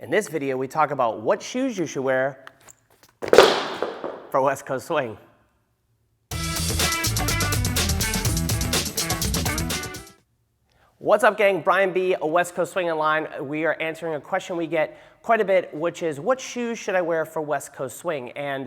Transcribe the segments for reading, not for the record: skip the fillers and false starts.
In this video, we talk about what shoes you should wear for West Coast Swing. What's up, gang? Brian B., a West Coast Swing Online. We are answering a question we get quite a bit, which is, what shoes should I wear for West Coast Swing? And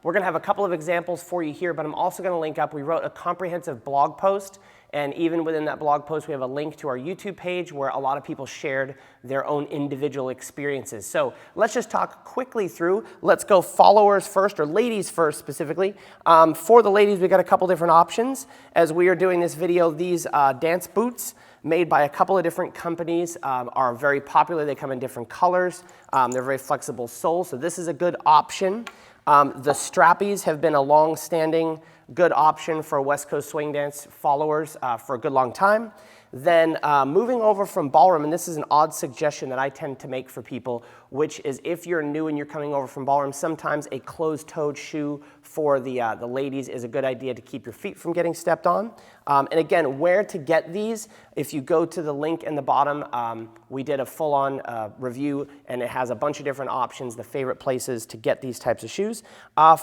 we're going to have a couple of examples for you here, but I'm also going to link up. We wrote a comprehensive blog post, and even within that blog post, we have a link to our YouTube page where a lot of people shared their own individual experiences. So let's just talk quickly through. Let's go followers first, or ladies first specifically. For the ladies, we got a couple different options. As we are doing this video, these dance boots made by a couple of different companies are very popular. They come in different colors. They're very flexible soles, so this is a good option. The strappies have been a long-standing good option for West Coast Swing Dance followers for a good long time. Then moving over from ballroom, and this is an odd suggestion that I tend to make for people, which is if you're new and you're coming over from ballroom, sometimes a closed-toed shoe for the ladies is a good idea to keep your feet from getting stepped on. And again, where to get these, if you go to the link in the bottom, we did a full-on review, and it has a bunch of different options, the favorite places to get these types of shoes.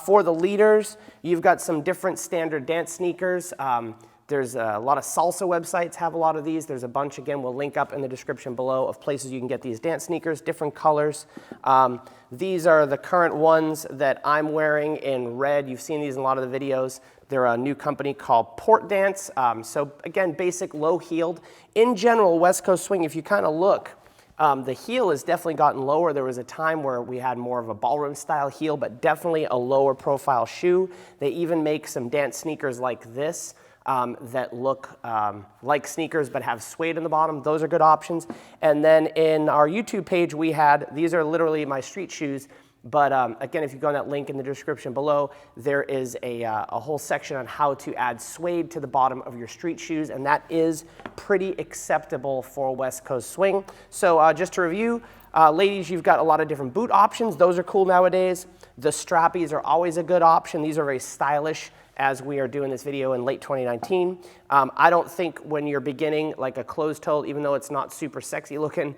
For the leaders, you've got some different standard dance sneakers. There's a lot of salsa websites have a lot of these. There's a bunch, again, we'll link up in the description below of places you can get these dance sneakers, different colors. These are the current ones that I'm wearing in red. You've seen these in a lot of the videos. They're a new company called Port Dance. So again, basic low-heeled. In general, West Coast Swing, if you kind of look, the heel has definitely gotten lower. There was a time where we had more of a ballroom style heel, but definitely a lower profile shoe. They even make some dance sneakers like this that look like sneakers but have suede in the bottom. Those are good options. And then in our YouTube page, we had, these are literally my street shoes, but again, if you go on that link in the description below, there is a whole section on how to add suede to the bottom of your street shoes, and that is pretty acceptable for West Coast Swing. So just to review, ladies, you've got a lot of different boot options. Those are cool nowadays. The strappies are always a good option. These are very stylish as we are doing this video in late 2019. I don't think when you're beginning like a closed-toe, even though it's not super sexy looking,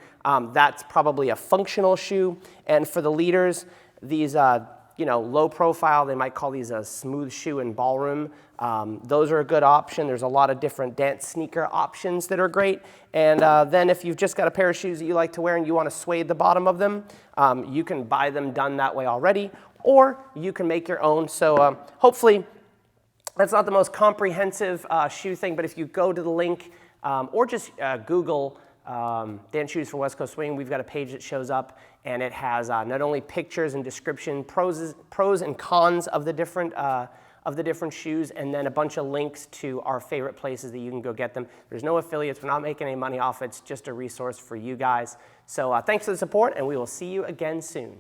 that's probably a functional shoe. And for the leaders, these you know, low profile, they might call these a smooth shoe in ballroom. Those are a good option. There's a lot of different dance sneaker options that are great. And then if you've just got a pair of shoes that you like to wear and you want to suede the bottom of them, you can buy them done that way already, or you can make your own. So hopefully, that's not the most comprehensive shoe thing, but if you go to the link or just Google dance shoes for West Coast Swing, we've got a page that shows up, and it has not only pictures and description, pros and cons of the different shoes, and then a bunch of links to our favorite places that you can go get them. There's no affiliates. We're not making any money off it. It's just a resource for you guys. So thanks for the support, and we will see you again soon.